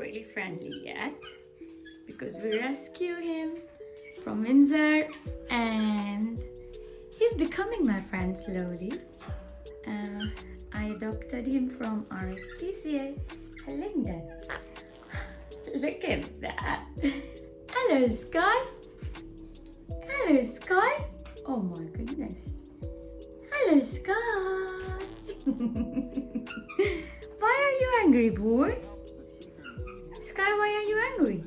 really friendly yet because we rescue him from Windsor and he's becoming my friend slowly. I adopted him from RSPCA Hillingdon. Look at that. Hello, Sky. Hello, Sky. Oh my goodness. Hello, Sky. Why are you angry, boy? Sky, why are you angry?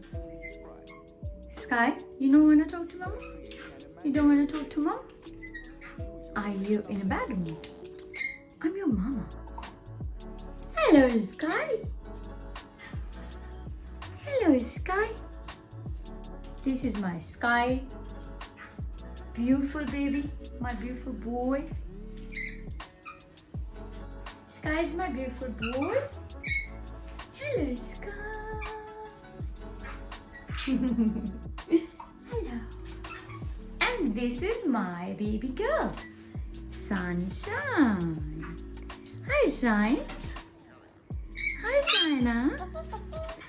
Sky, you don't want to talk to Mama? You don't want to talk to Mom? Are you in a bad mood? I'm your mama. Hello, Sky. Hello, Sky. This is my Sky. Beautiful baby, my beautiful boy. Sky is my beautiful boy. Hello, Sky. Hello. And this is my baby girl, Sunshine. Hi, Shine. Hi, Shina.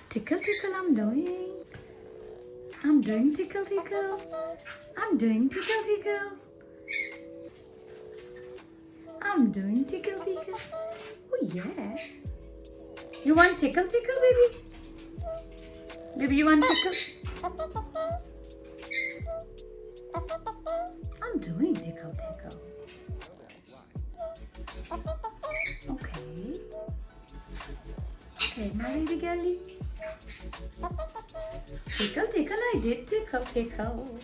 Tickle, tickle, I'm doing tickle, tickle. I'm doing tickle, tickle. I'm doing tickle, tickle. Oh, yeah. You want tickle, tickle, baby? Baby, you want tickle? I'm doing tickle, tickle. Okay. Okay, my baby girlie. Tickle, tickle, I did tickle, tickle.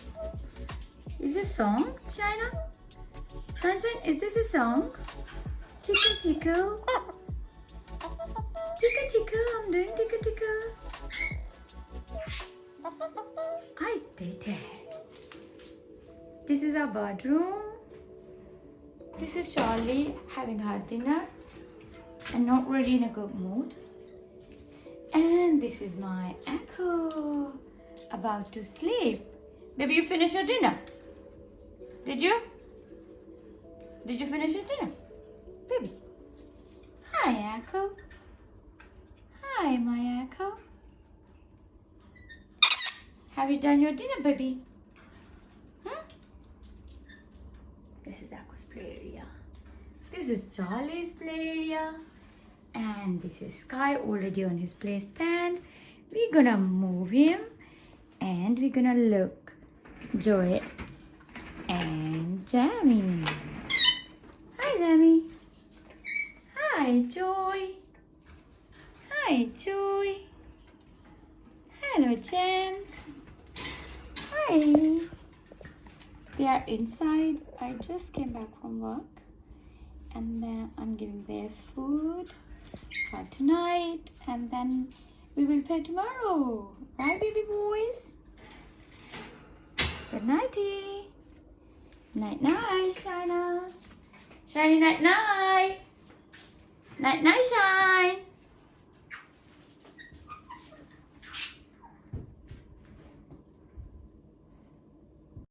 Is this a song, China? Sunshine, is this a song? Tickle, tickle. Tickle, tickle, I'm doing tickle, tickle. I did it. This is our bedroom. This is Charlie having had dinner and not really in a good mood. And this is my Echo about to sleep. Baby, you finished your dinner? Did you? Did you finish your dinner? Baby. Hi, Echo. Hi, my Echo. Have you done your dinner, baby? This is Echo's play area. This is Charlie's play area. And this is Sky already on his play stand. We're gonna move him and we're gonna look Joy and Jamie. Hi, Jamie. Hi, Joy. Hi, Joy. Hello, James. Hi. They are inside. I just came back from work and then I'm giving their food for tonight and then we will play tomorrow. Right, baby boys? Good nighty. Night night, Shina. Shiny night night. Night night, Shine.